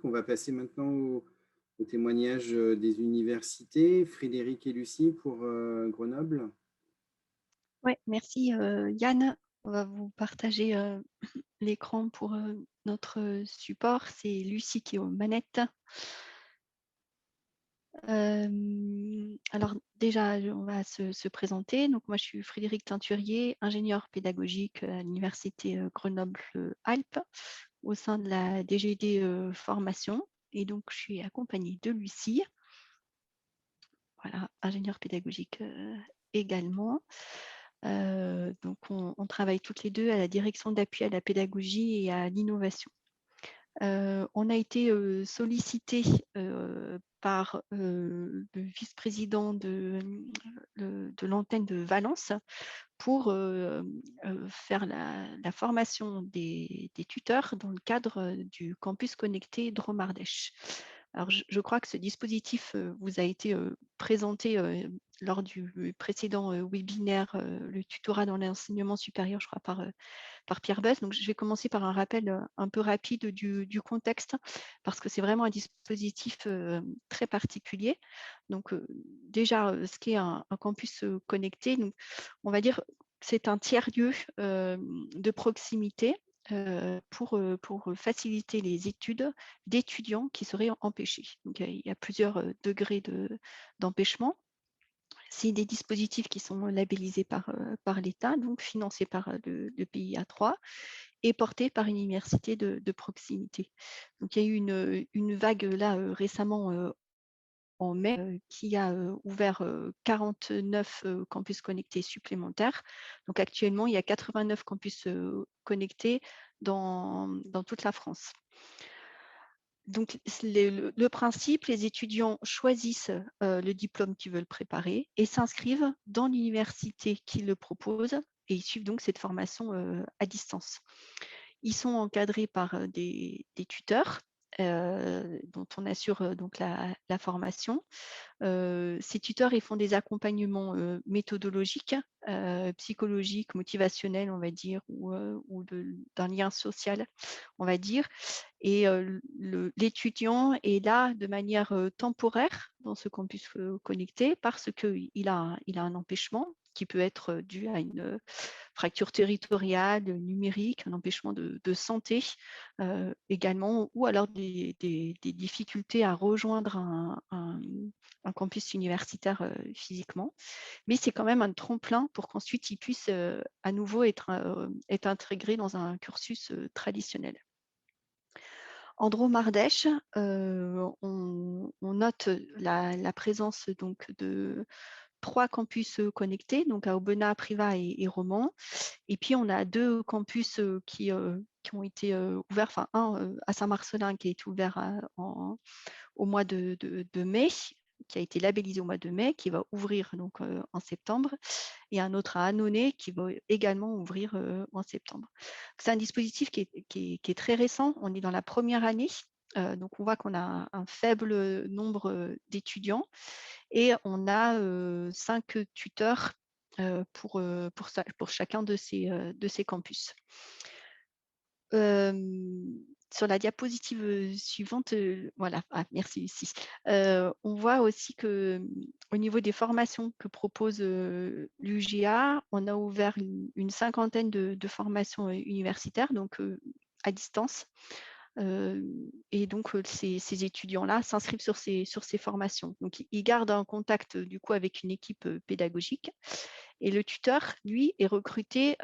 On va passer maintenant au témoignage des universités. Frédéric et Lucie pour Grenoble. Oui, merci Yann. On va vous partager l'écran pour notre support. C'est Lucie qui est aux manettes. Alors déjà, on va se présenter. Donc moi, je suis Frédéric Teinturier, ingénieur pédagogique à l'université Grenoble-Alpes au sein de la DGD formation. Et donc, je suis accompagnée de Lucie, voilà, ingénieure pédagogique également. Donc, on travaille toutes les deux à la direction d'appui à la pédagogie et à l'innovation. On a été sollicité par le vice-président de l'antenne de Valence pour faire la formation des tuteurs dans le cadre du campus connecté Dromardèche. Alors, je crois que ce dispositif vous a été présenté lors du précédent webinaire, le tutorat dans l'enseignement supérieur, je crois, par Pierre Beuth. Donc, je vais commencer par un rappel un peu rapide du contexte, parce que c'est vraiment un dispositif très particulier. Donc, déjà, ce qu'est un campus connecté, donc, on va dire c'est un tiers-lieu de proximité pour faciliter les études d'étudiants qui seraient empêchés. Donc, il y a plusieurs degrés d'empêchement. C'est des dispositifs qui sont labellisés par l'État, donc financés par le PIA3 et portés par une université de proximité. Donc, il y a eu une vague là récemment en mai qui a ouvert 49 campus connectés supplémentaires. Donc, actuellement, il y a 89 campus connectés dans toute la France. Donc, le principe, les étudiants choisissent le diplôme qu'ils veulent préparer et s'inscrivent dans l'université qui le propose et ils suivent donc cette formation à distance. Ils sont encadrés par des tuteurs dont on assure donc la formation. Ces tuteurs, ils font des accompagnements méthodologiques, psychologiques, motivationnels, on va dire, ou d'un lien social, on va dire. Et l'étudiant est là de manière temporaire dans ce campus connecté parce qu'il a un empêchement qui peut être dû à une fracture territoriale, numérique, un empêchement de santé également, ou alors des difficultés à rejoindre un campus universitaire physiquement. Mais c'est quand même un tremplin pour qu'ensuite il puisse à nouveau être intégré dans un cursus traditionnel. En Dromardèche, on note la présence donc de 3 campus connectés, donc à Aubenas, Privas et Romans. Et puis, on a 2 campus qui ont été ouverts, enfin un à Saint-Marcellin qui a été ouvert au mois de mai, qui a été labellisé au mois de mai, qui va ouvrir donc en septembre, et un autre à Annonay qui va également ouvrir en septembre. C'est un dispositif qui est très récent, on est dans la première année, donc on voit qu'on a un faible nombre d'étudiants et on a 5 tuteurs pour chacun de ces campus. Sur la diapositive suivante, voilà, merci Lucie. On voit aussi que au niveau des formations que propose l'UGA, on a ouvert une cinquantaine de formations universitaires, donc à distance. Et donc, ces étudiants-là s'inscrivent sur ces formations. Donc, ils gardent un contact du coup avec une équipe pédagogique. Et le tuteur, lui, est recruté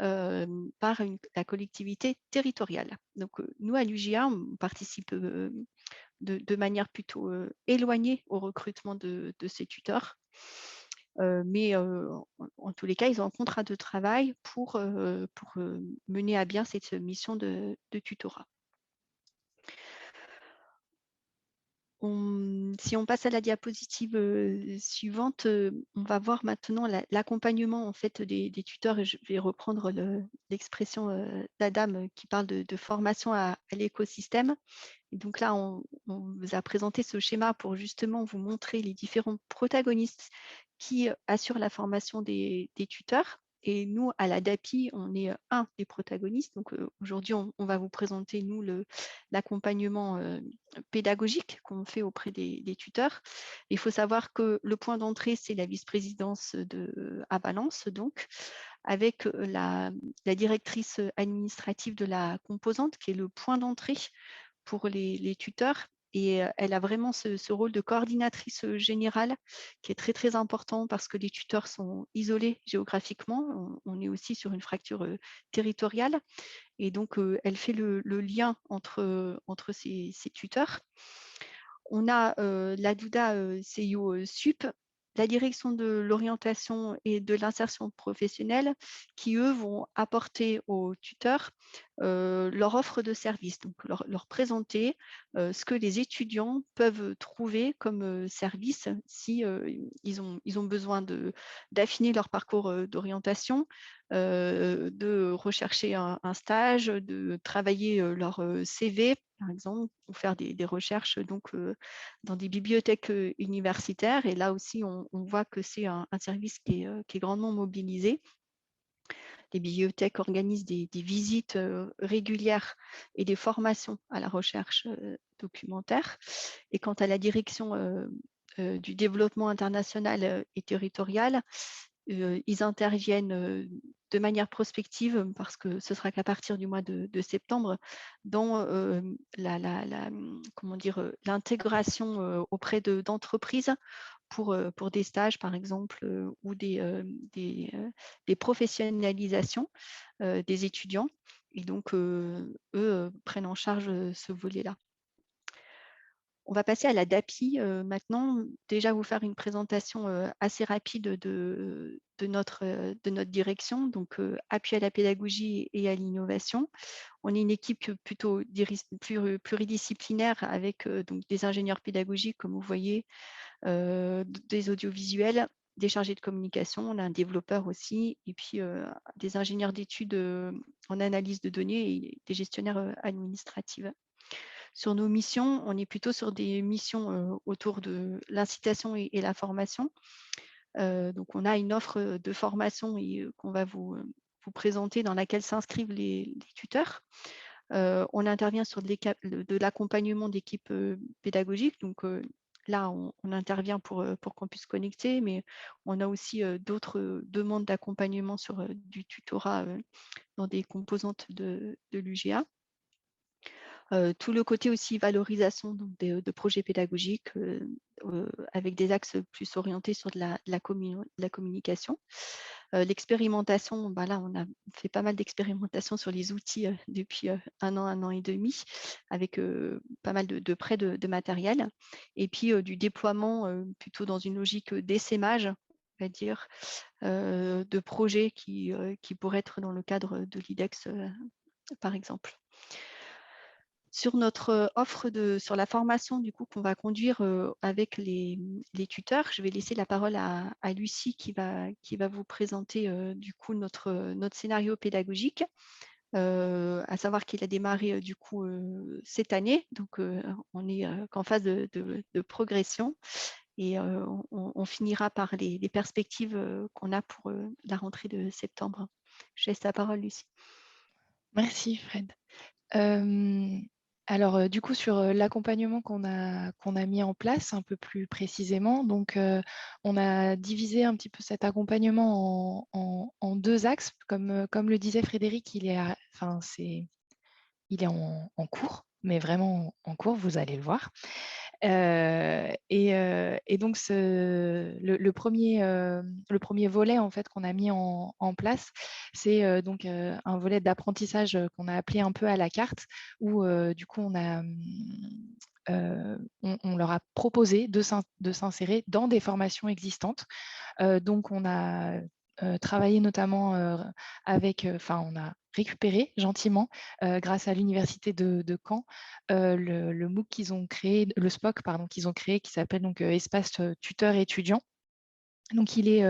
par la collectivité territoriale. Donc, nous, à l'UGA, on participe de manière plutôt éloignée au recrutement de ces tuteurs. Mais en tous les cas, ils ont un contrat de travail pour mener à bien cette mission de tutorat. Si on passe à la diapositive suivante, on va voir maintenant l'accompagnement en fait des tuteurs, et je vais reprendre l'expression d'Adam qui parle de formation à l'écosystème. Et donc là, on vous a présenté ce schéma pour justement vous montrer les différents protagonistes qui assurent la formation des tuteurs. Et nous, à la DAPI, on est un des protagonistes. Donc aujourd'hui, on va vous présenter, nous, l'accompagnement pédagogique qu'on fait auprès des tuteurs. Il faut savoir que le point d'entrée, c'est la vice-présidence à Valence, donc, avec la directrice administrative de la composante, qui est le point d'entrée pour les tuteurs. Et elle a vraiment ce rôle de coordinatrice générale qui est très, très important parce que les tuteurs sont isolés géographiquement. On est aussi sur une fracture territoriale. Et donc, elle fait le lien entre ces tuteurs. On a la DUDA CIO SUP, la direction de l'orientation et de l'insertion professionnelle, qui, eux, vont apporter aux tuteurs leur offre de service, donc leur présenter ce que les étudiants peuvent trouver comme service si ils ont besoin d'affiner leur parcours d'orientation, de rechercher un stage, de travailler leur CV, par exemple, ou faire des recherches donc, dans des bibliothèques universitaires. Et là aussi, on voit que c'est un service qui est grandement mobilisé. Les bibliothèques organisent des visites régulières et des formations à la recherche documentaire. Et quant à la direction du développement international et territorial, ils interviennent de manière prospective parce que ce sera qu'à partir du mois de septembre dans comment dire, l'intégration auprès d'entreprises pour des stages, par exemple, ou des professionnalisations des étudiants. Et donc, eux prennent en charge ce volet-là. On va passer à la DAPI maintenant. Déjà, vous faire une présentation assez rapide de notre direction, donc appui à la pédagogie et à l'innovation. On est une équipe plutôt pluridisciplinaire avec donc des ingénieurs pédagogiques, comme vous voyez, des audiovisuels, des chargés de communication, on a un développeur aussi, et puis des ingénieurs d'études en analyse de données et des gestionnaires administratifs. Sur nos missions, on est plutôt sur des missions autour de l'incitation et la formation. Donc, on a une offre de formation qu'on va vous présenter, dans laquelle s'inscrivent les tuteurs. On intervient sur de l'accompagnement d'équipes pédagogiques. Donc, là, on intervient pour qu'on puisse connecter, mais on a aussi d'autres demandes d'accompagnement sur du tutorat dans des composantes de l'UGA. Tout le côté aussi valorisation donc de projets pédagogiques avec des axes plus orientés sur de la communication. L'expérimentation, ben là, on a fait pas mal d'expérimentations sur les outils depuis un an et demi, avec pas mal de prêts de matériel. Et puis du déploiement plutôt dans une logique d'essaimage, on va dire, de projets qui pourraient être dans le cadre de l'IDEX, par exemple. Sur notre offre sur la formation du coup qu'on va conduire avec les tuteurs, je vais laisser la parole à Lucie qui va vous présenter du coup notre scénario pédagogique, à savoir qu'il a démarré du coup cette année, donc on est qu'en phase de progression, et on finira par les perspectives qu'on a pour la rentrée de septembre. Je laisse la parole, Lucie. Merci Fred. Alors, du coup, sur l'accompagnement qu'on a mis en place un peu plus précisément, donc on a divisé un petit peu cet accompagnement en deux axes. Comme le disait Frédéric, il est en cours, mais vraiment en cours, vous allez le voir. Et donc, le premier volet en fait, qu'on a mis en place, c'est donc un volet d'apprentissage qu'on a appelé un peu à la carte, où du coup, on leur a proposé de s'insérer dans des formations existantes. Donc, on a travaillé notamment on a récupéré gentiment, grâce à l'université de Caen, le MOOC qu'ils ont créé, le SPOC pardon, qu'ils ont créé, qui s'appelle donc Espace tuteur étudiant. Donc il est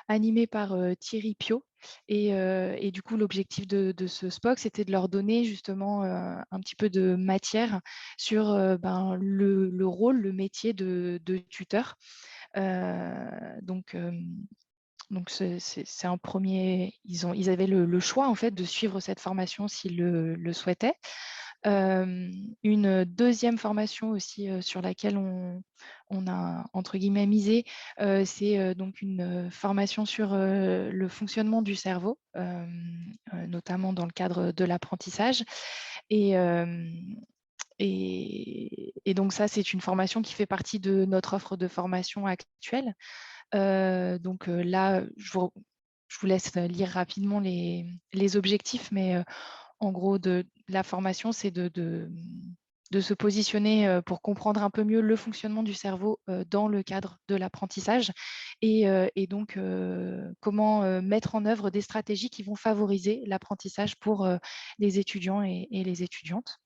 animé par Thierry Piot, et du coup l'objectif de ce SPOC, c'était de leur donner justement un petit peu de matière sur le rôle, le métier de tuteur. Donc Donc, c'est un premier. Ils avaient le choix en fait de suivre cette formation s'ils le souhaitaient. Une deuxième formation aussi sur laquelle on a entre guillemets misé, c'est donc une formation sur le fonctionnement du cerveau, notamment dans le cadre de l'apprentissage. Et, donc ça, c'est une formation qui fait partie de notre offre de formation actuelle. Donc là, je vous laisse lire rapidement les objectifs, mais en gros, la formation, c'est de se positionner pour comprendre un peu mieux le fonctionnement du cerveau dans le cadre de l'apprentissage et donc comment mettre en œuvre des stratégies qui vont favoriser l'apprentissage pour les étudiants et les étudiantes.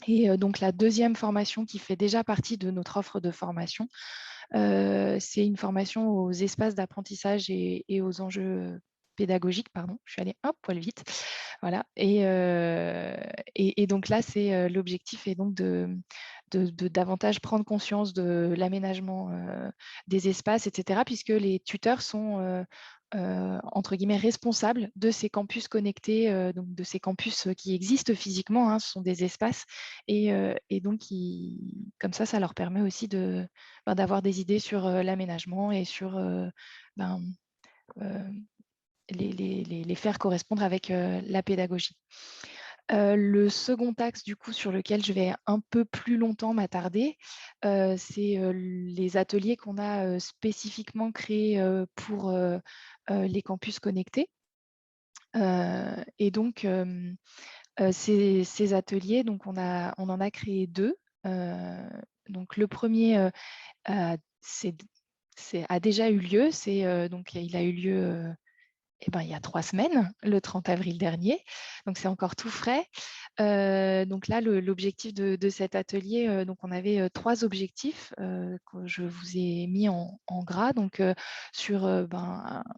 Et donc, la deuxième formation qui fait déjà partie de notre offre de formation, c'est une formation aux espaces d'apprentissage et aux enjeux pédagogiques. Pardon, je suis allée un poil vite. Voilà. Et donc là, l'objectif est donc de davantage prendre conscience de l'aménagement des espaces, etc., puisque les tuteurs sont entre guillemets responsables de ces campus connectés, donc de ces campus qui existent physiquement, hein, ce sont des espaces, et donc comme ça leur permet aussi d'avoir des idées sur l'aménagement et sur les faire correspondre avec la pédagogie. Le second axe, du coup, sur lequel je vais un peu plus longtemps m'attarder, c'est les ateliers qu'on a spécifiquement créés pour les campus connectés. Et donc, ces ateliers, donc on en a créé 2. Donc, le premier a déjà eu lieu. Donc, il a eu lieu il y a 3 semaines, le 30 avril dernier. Donc, c'est encore tout frais. Donc là, l'objectif de cet atelier, donc on avait 3 objectifs que je vous ai mis en gras. Donc, sur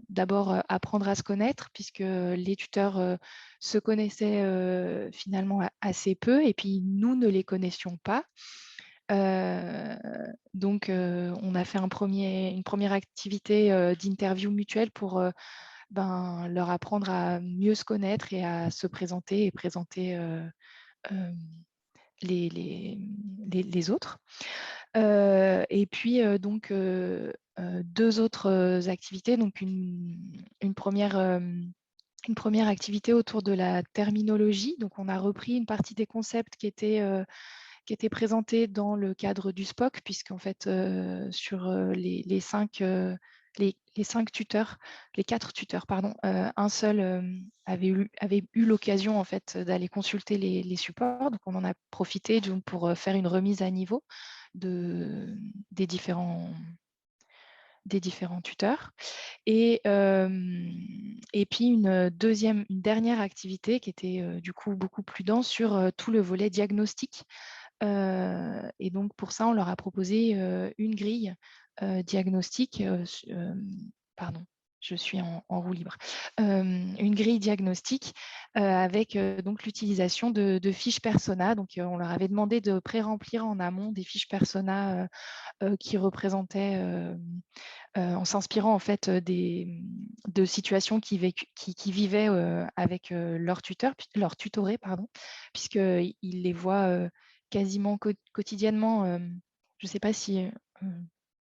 d'abord apprendre à se connaître, puisque les tuteurs se connaissaient finalement assez peu, et puis nous ne les connaissions pas. Donc, on a fait une première activité d'interview mutuelle pour leur apprendre à mieux se connaître et à se présenter et présenter les autres. Et puis, donc, 2 autres activités. Donc, une première activité autour de la terminologie. Donc, on a repris une partie des concepts qui étaient présentés dans le cadre du SPOC, puisqu'en fait, sur les 5 tuteurs, les 4 tuteurs, pardon, un seul avait eu l'occasion en fait d'aller consulter les supports. Donc, on en a profité pour faire une remise à niveau des différents tuteurs. Et puis une dernière activité qui était du coup beaucoup plus dense sur tout le volet diagnostic. Et donc, pour ça, on leur a proposé une grille diagnostique. Pardon, je suis en roue libre. Une grille diagnostique avec donc l'utilisation de fiches persona. Donc, on leur avait demandé de pré-remplir en amont des fiches persona qui représentaient, en s'inspirant en fait de situations qu'ils vivaient avec leur tutoré, pardon, puisqu'ils les voient quasiment quotidiennement. Je ne sais pas si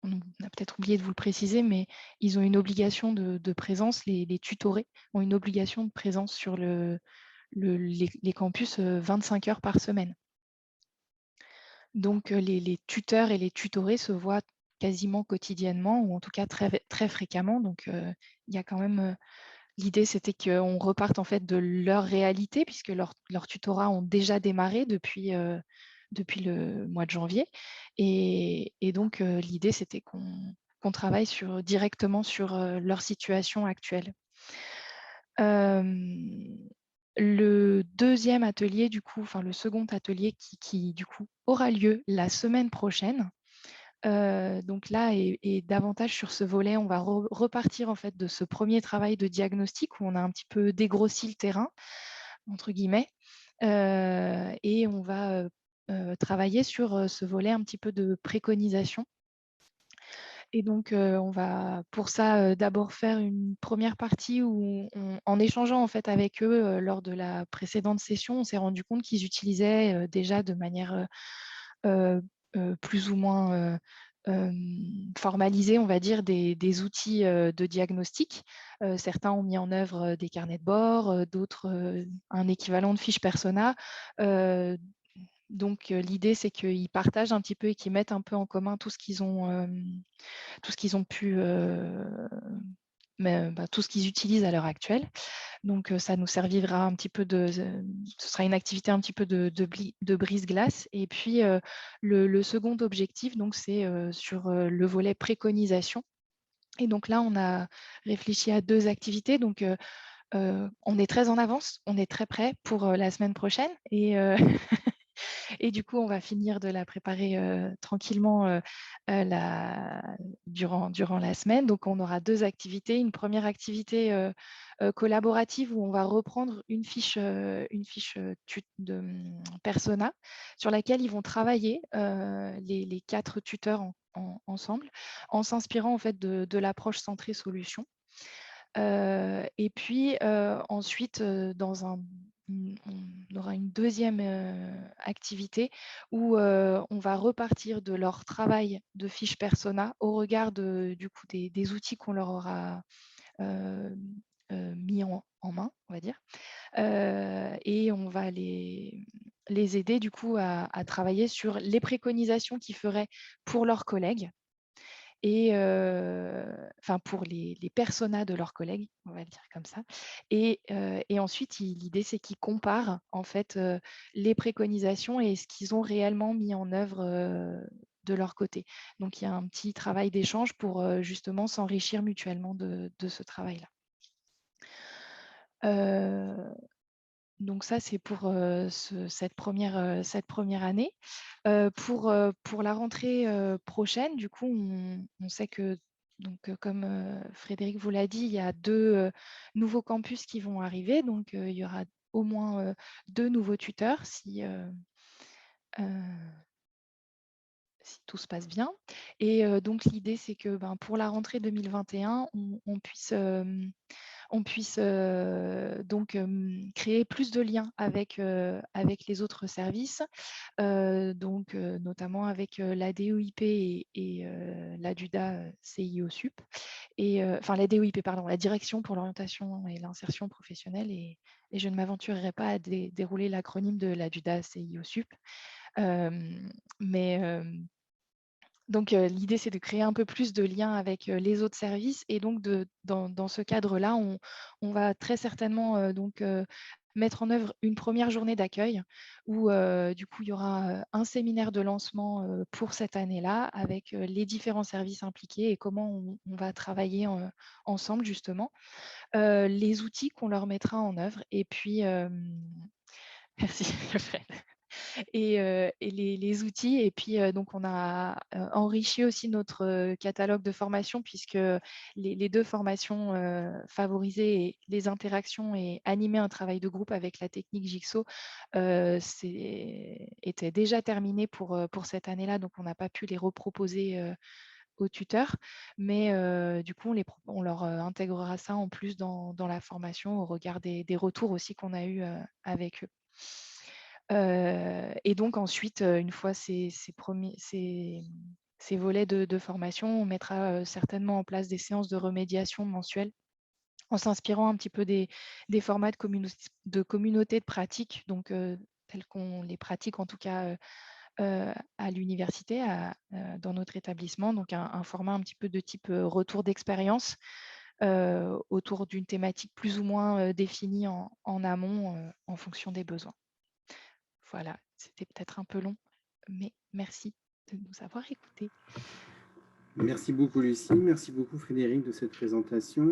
on a peut-être oublié de vous le préciser, mais ils ont une obligation de présence. Les tutorés ont une obligation de présence sur les campus 25 heures par semaine. Donc, les tuteurs et les tutorés se voient quasiment quotidiennement, ou en tout cas très, très fréquemment. Donc, il y a quand même... L'idée, c'était qu'on reparte en fait de leur réalité, puisque leurs tutorats ont déjà démarré depuis le mois de janvier. Et donc, l'idée, c'était qu'on travaille directement sur leur situation actuelle. Le deuxième atelier, du coup, enfin le second atelier qui du coup aura lieu la semaine prochaine. Donc là, et davantage sur ce volet, on va repartir en fait de ce premier travail de diagnostic où on a un petit peu dégrossi le terrain, entre guillemets, et on va travailler sur ce volet un petit peu de préconisation. Et donc, on va pour ça d'abord faire une première partie où, en échangeant en fait avec eux lors de la précédente session, on s'est rendu compte qu'ils utilisaient déjà de manière plus ou moins formalisée, on va dire, des outils de diagnostic. Certains ont mis en œuvre des carnets de bord, d'autres un équivalent de fiche persona. Donc, l'idée, c'est qu'ils partagent un petit peu et qu'ils mettent un peu en commun tout ce qu'ils ont pu, tout ce qu'ils utilisent à l'heure actuelle. Donc, ça nous servira un petit peu ce sera une activité un petit peu de brise-glace. Et puis, le second objectif, donc, c'est sur le volet préconisation. Et donc là, on a réfléchi à 2 activités. Donc, on est très en avance, on est très prêt pour la semaine prochaine. Et du coup, on va finir de la préparer tranquillement durant la semaine. Donc, on aura 2 activités. Une première activité collaborative où on va reprendre une fiche persona sur laquelle ils vont travailler les 4 tuteurs ensemble, en s'inspirant en fait de l'approche centrée solution. Et puis ensuite, on aura une deuxième activité où on va repartir de leur travail de fiche persona au regard du coup, des outils qu'on leur aura mis en main, on va dire. Et on va les aider du coup à travailler sur les préconisations qu'ils feraient pour leurs collègues. Et enfin pour les personas de leurs collègues, on va le dire comme ça. Et ensuite, l'idée, c'est qu'ils comparent en fait les préconisations et ce qu'ils ont réellement mis en œuvre de leur côté. Donc, il y a un petit travail d'échange pour justement s'enrichir mutuellement de ce travail-là. Donc ça, c'est pour cette première année. Pour la rentrée prochaine, du coup, on sait que, donc, comme Frédéric vous l'a dit, il y a 2 nouveaux campus qui vont arriver. Donc, il y aura au moins 2 nouveaux tuteurs si tout se passe bien. Et donc, l'idée, c'est que pour la rentrée 2021, on puisse donc créer plus de liens avec les autres services, donc notamment avec la DOIP et la DUDA CIO Sup, et enfin la DOIP, pardon, la Direction pour l'orientation et l'insertion professionnelle, et je ne m'aventurerai pas à dérouler l'acronyme de la DUDA CIO Sup. Mais donc, l'idée, c'est de créer un peu plus de liens avec les autres services. Et donc, dans ce cadre-là, on va très certainement mettre en œuvre une première journée d'accueil où, du coup, il y aura un séminaire de lancement pour cette année-là avec les différents services impliqués et comment on va travailler ensemble, justement. Les outils qu'on leur mettra en œuvre. Et puis, merci, Fred. Et les outils. Et puis, donc, on a enrichi aussi notre catalogue de formation, puisque les 2 formations favoriser les interactions et animer un travail de groupe avec la technique Jigsaw étaient déjà terminées pour cette année-là. Donc, on n'a pas pu les reproposer aux tuteurs. Mais du coup, on leur intégrera ça en plus dans la formation au regard des retours aussi qu'on a eu avec eux. Et donc ensuite, une fois ces volets de formation, on mettra certainement en place des séances de remédiation mensuelles en s'inspirant un petit peu des formats de communauté de pratique, donc tels qu'on les pratique en tout cas à l'université, dans notre établissement. Donc un format un petit peu de type retour d'expérience autour d'une thématique plus ou moins définie en amont en fonction des besoins. Voilà, c'était peut-être un peu long, mais merci de nous avoir écoutés. Merci beaucoup, Lucie. Merci beaucoup, Frédéric, de cette présentation.